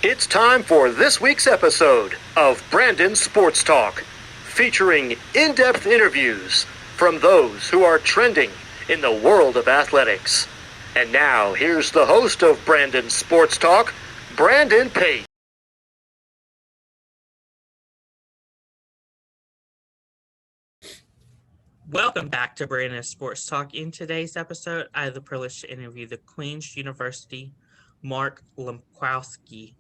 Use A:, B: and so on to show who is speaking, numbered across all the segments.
A: It's time for this week's episode of Brandon Sports Talk, featuring in-depth interviews from those who are trending in the world of athletics. And now, here's the host of Brandon Sports Talk, Brandon Pate.
B: Welcome back to Brandon Sports Talk. In today's episode, I have the privilege to interview the Queen's University Mark Leopkowski,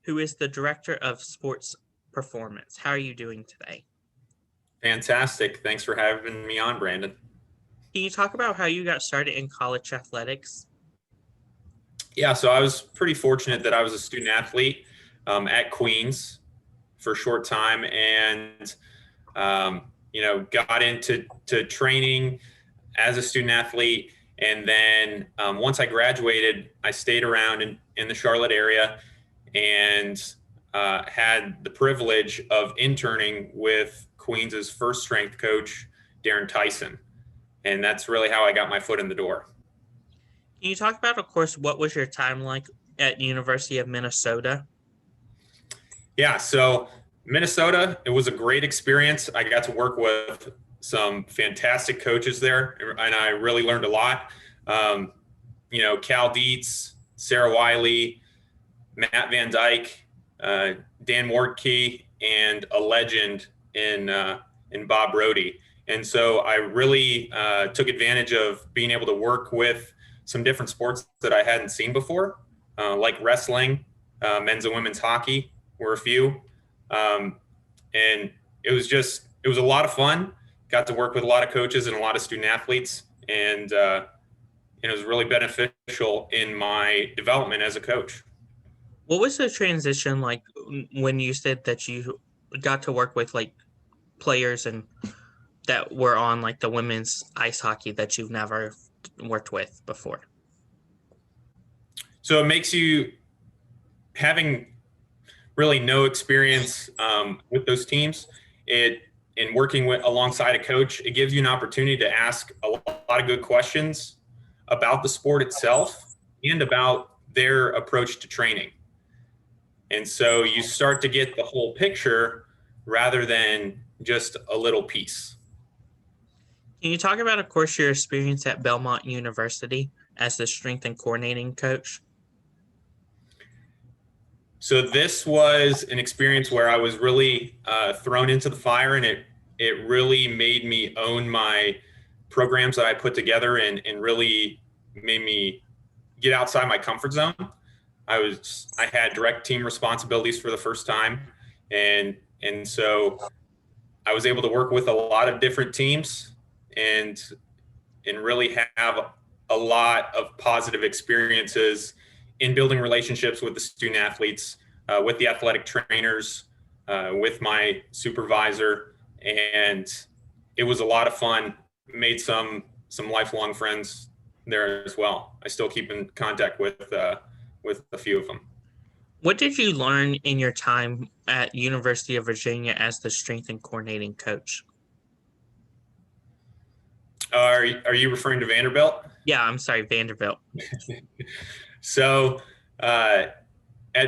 B: who is the Director of Sports Performance. How are you doing today?
C: Fantastic. Thanks for having me on, Brandon.
B: Can you talk about how you got started in college athletics?
C: Yeah, so I was pretty fortunate that I was a student athlete at Queens for a short time, and got into training as a student athlete. And then once I graduated, I stayed around in the Charlotte area and had the privilege of interning with Queens's first strength coach, Darren Tyson. And that's really how I got my foot in the door.
B: Can you talk about, of course, what was your time like at University of Minnesota?
C: Yeah, so Minnesota, it was a great experience. I got to work with some fantastic coaches there, and I really learned a lot. Cal Dietz, Sarah Wiley, Matt Van Dyke, Dan Wartke, and a legend in Bob Brody. And so I really took advantage of being able to work with some different sports that I hadn't seen before, like wrestling, men's and women's hockey were a few. And it was a lot of fun. Got to work with a lot of coaches and a lot of student athletes, and it was really beneficial in my development as a coach.
B: What was the transition like when you said that you got to work with like players and that were on like the women's ice hockey that you've never worked with before?
C: So it makes you, having really no experience with those teams, in working alongside a coach, it gives you an opportunity to ask a lot of good questions about the sport itself and about their approach to training. And so you start to get the whole picture rather than just a little piece.
B: Can you talk about, of course, your experience at Belmont University as the strength and coordinating coach?
C: So this was an experience where I was really thrown into the fire, and it really made me own my programs that I put together and really made me get outside my comfort zone. I had direct team responsibilities for the first time, and so I was able to work with a lot of different teams and really have a lot of positive experiences in building relationships with the student athletes, with the athletic trainers, with my supervisor, and it was a lot of fun. Made some lifelong friends there as well. I still keep in contact with a few of them.
B: What did you learn in your time at University of Virginia as the strength and coordinating coach?
C: Are you referring to Vanderbilt?
B: Yeah, I'm sorry, Vanderbilt.
C: So at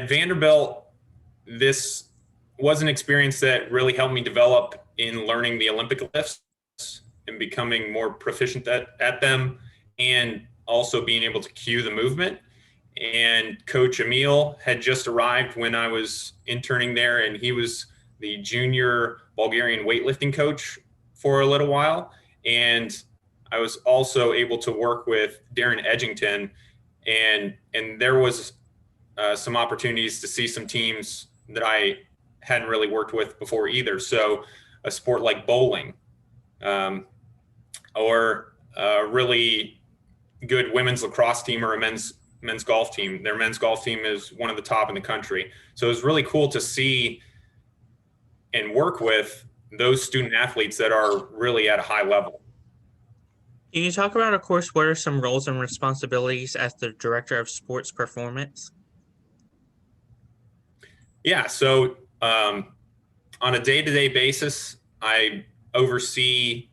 C: Vanderbilt, this was an experience that really helped me develop in learning the Olympic lifts and becoming more proficient at them, and also being able to cue the movement. And Coach Emil had just arrived when I was interning there, and he was the junior Bulgarian weightlifting coach for a little while. And I was also able to work with Darren Edgington, and there was some opportunities to see some teams that I hadn't really worked with before either. So a sport like bowling, or a really good women's lacrosse team, or a men's golf team. Their men's golf team is one of the top in the country. So it was really cool to see and work with those student athletes that are really at a high level.
B: Can you talk about, of course, what are some roles and responsibilities as the Director of Sports Performance?
C: Yeah, so on a day-to-day basis, I oversee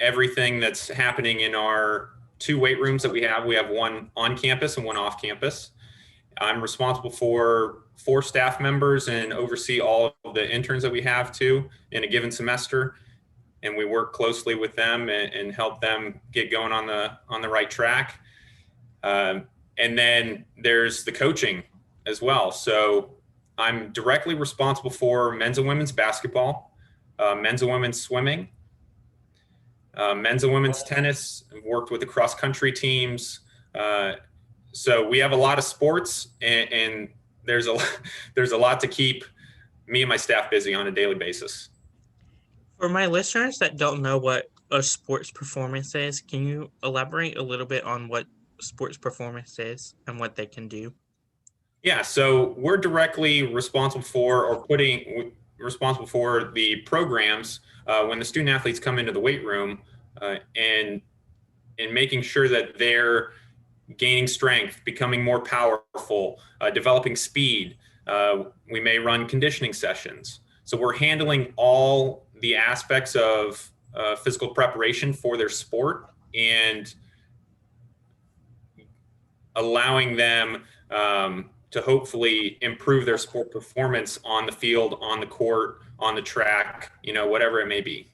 C: everything that's happening in our two weight rooms that we have. We have one on campus and one off campus. I'm responsible for 4 staff members and oversee all of the interns that we have too in a given semester. And we work closely with them and help them get going on the right track. And then there's the coaching as well. So I'm directly responsible for men's and women's basketball, men's and women's swimming, men's and women's tennis. I've worked with the cross country teams. So we have a lot of sports, and there's a lot to keep me and my staff busy on a daily basis.
B: For my listeners that don't know what a sports performance is, can you elaborate a little bit on what sports performance is and what they can do?
C: Yeah, so we're directly responsible for the programs when the student athletes come into the weight room and making sure that they're gaining strength, becoming more powerful, developing speed. We may run conditioning sessions. So we're handling all the aspects of physical preparation for their sport and allowing them to hopefully improve their sport performance on the field, on the court, on the track, whatever it may be.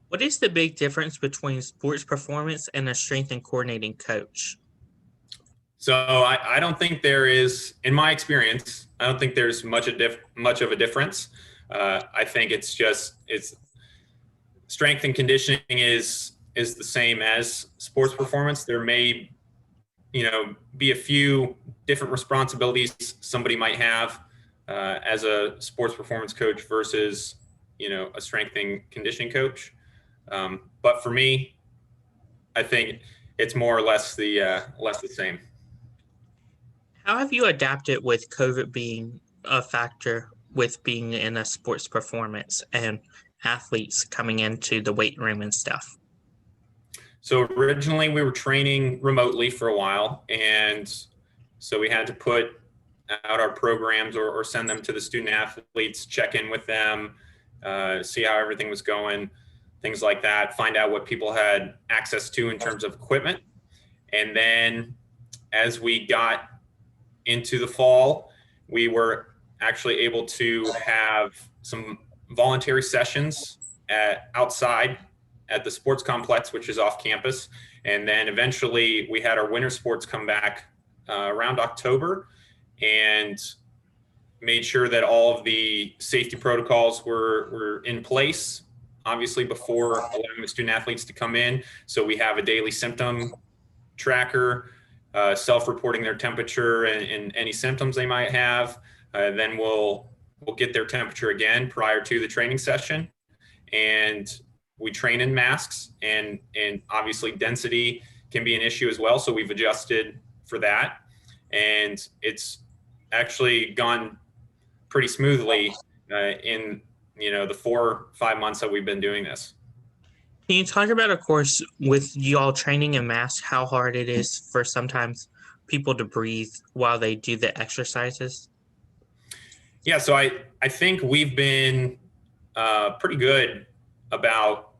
B: What is the big difference between sports performance and a strength and coordinating coach?
C: So I don't think there is, in my experience, I don't think there's much of a difference. I think it's strength and conditioning is the same as sports performance. There may, be a few different responsibilities somebody might have as a sports performance coach versus, a strength and conditioning coach. But for me, I think it's more or less the same.
B: How have you adapted with COVID being a factor with being in a sports performance and athletes coming into the weight room and stuff?
C: So originally we were training remotely for a while, and so we had to put out our programs or send them to the student athletes, check in with them, see how everything was going, things like that, find out what people had access to in terms of equipment. And then as we got into the fall, we were actually able to have some voluntary sessions outside at the sports complex, which is off campus. And then eventually we had our winter sports come back around October, and made sure that all of the safety protocols were in place, obviously, before allowing the student athletes to come in. So we have a daily symptom tracker, self-reporting their temperature and any symptoms they might have. Then we'll get their temperature again prior to the training session. And we train in masks, and obviously density can be an issue as well. So we've adjusted for that. And it's actually gone pretty smoothly in the 4 or 5 months that we've been doing this.
B: Can you talk about, of course, with y'all training in masks, how hard it is for sometimes people to breathe while they do the exercises?
C: Yeah, so I think we've been pretty good about,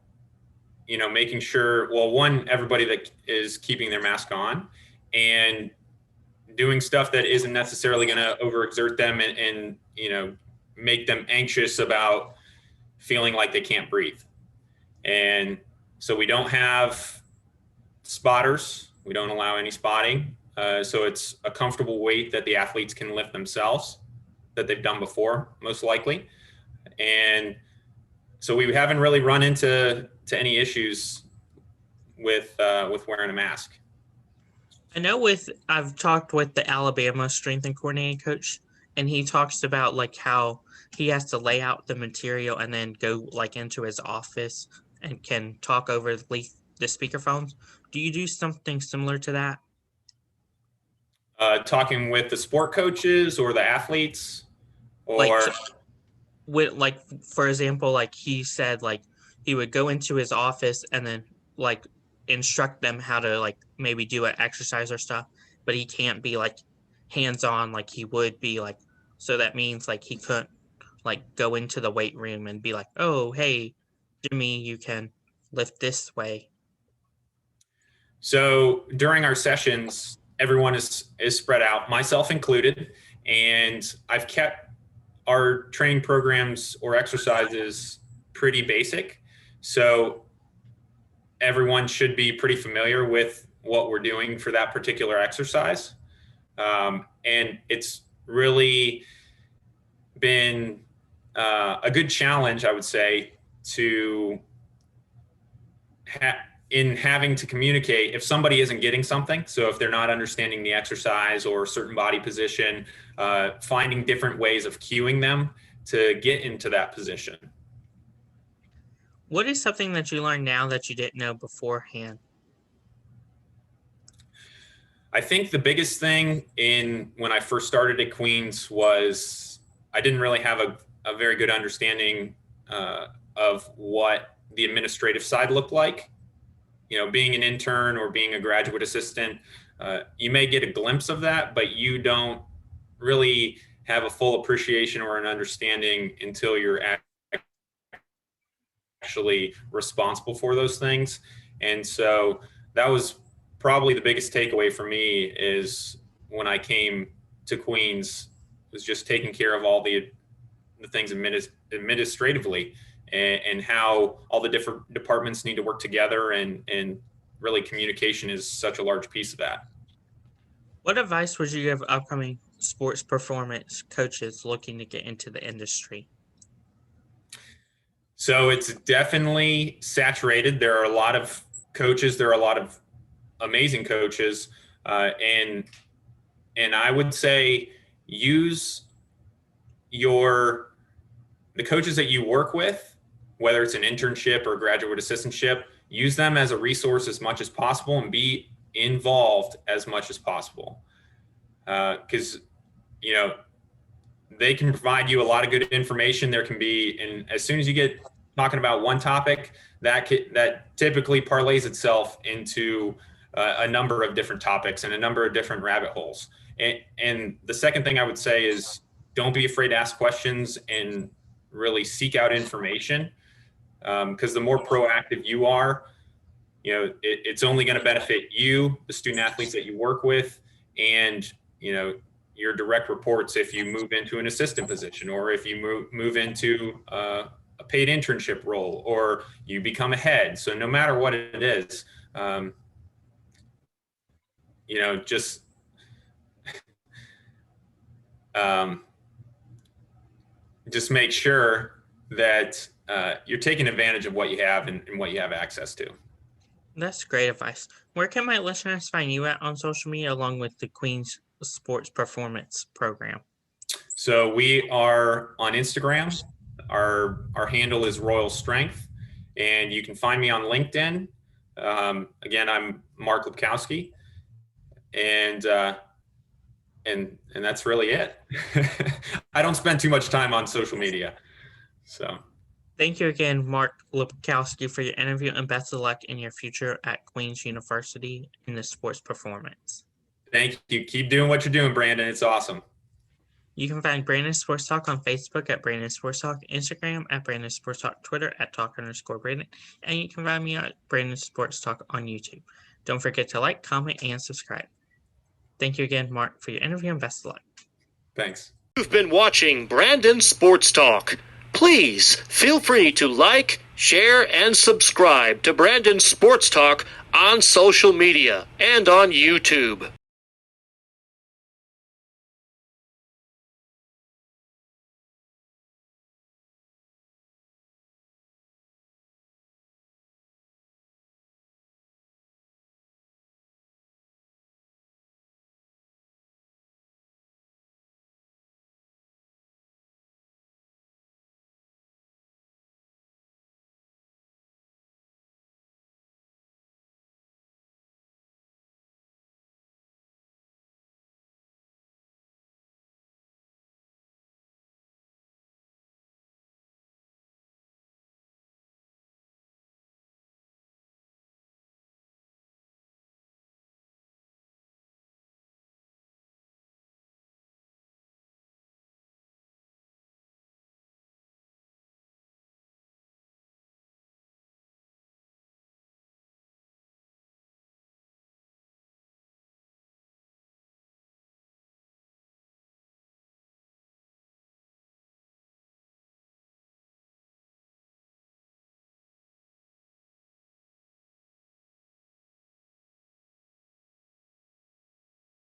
C: making sure, well, one, everybody that is keeping their mask on and doing stuff that isn't necessarily going to overexert them and make them anxious about feeling like they can't breathe. And so we don't have spotters. We don't allow any spotting. So it's a comfortable weight that the athletes can lift themselves, that they've done before, most likely. And so we haven't really run into any issues with wearing a mask.
B: I know I've talked with the Alabama strength and coordinating coach, and he talks about like how he has to lay out the material and then go like into his office and can talk over the speakerphones. Do you do something similar to that?
C: Talking with the sport coaches or the athletes, or
B: for example, like he said, like he would go into his office and then like instruct them how to like maybe do an exercise or stuff, but he can't be like hands-on like he would be, like, so that means like he couldn't like go into the weight room and be like, oh, hey, Jimmy, you can lift this way.
C: So during our sessions, everyone is spread out, myself included, And I've kept our training programs or exercises pretty basic. So everyone should be pretty familiar with what we're doing for that particular exercise. And it's really been a good challenge, I would say, to in having to communicate if somebody isn't getting something. So if they're not understanding the exercise or a certain body position, finding different ways of cueing them to get into that position.
B: What is something that you learned now that you didn't know beforehand?
C: I think the biggest thing when I first started at Queens was I didn't really have a very good understanding of what the administrative side looked like. You know, being an intern or being a graduate assistant, you may get a glimpse of that, but you don't really have a full appreciation or an understanding until you're actually responsible for those things. And so that was probably the biggest takeaway for me is when I came to Queens was just taking care of all the things administratively and how all the different departments need to work together, and really communication is such a large piece of that.
B: What advice would you give upcoming sports performance coaches looking to get into the industry?
C: So it's definitely saturated. There are a lot of coaches. There are a lot of amazing coaches. And I would say use the coaches that you work with, whether it's an internship or graduate assistantship, use them as a resource as much as possible and be involved as much as possible. Because, you know, they can provide you a lot of good information. There can be, and as soon as you get talking about one topic, that typically parlays itself into a number of different topics and a number of different rabbit holes. And the second thing I would say is don't be afraid to ask questions and really seek out information. Because the more proactive you are, you know, it's only going to benefit you, the student athletes that you work with, and, you know, your direct reports if you move into an assistant position, or if you move into a paid internship role, or you become a head. So no matter what it is, you know, just make sure that you're taking advantage of what you have and what you have access to.
B: That's great advice. Where can my listeners find you at on social media along with the Queens Sports Performance Program?
C: So we are on Instagram. Our handle is Royal Strength, and you can find me on LinkedIn. Again, I'm Mark Lepkowski, and that's really it. I don't spend too much time on social media. So
B: thank you again, Mark Leopkowski, for your interview, and best of luck in your future at Queens University in the sports performance. Thank you. Keep doing what you're doing, Brandon. It's awesome. You can find Brandon Sports Talk on Facebook at Brandon Sports Talk, Instagram at Brandon Sports Talk, Twitter at Talk_Brandon, and you can find me at Brandon Sports Talk on YouTube. Don't forget to like, comment, and subscribe. Thank you again, Mark, for your interview, and best of luck. Thanks.
A: You've been watching Brandon Sports Talk. Please feel free to like, share, and subscribe to Brandon Sports Talk on social media and on YouTube.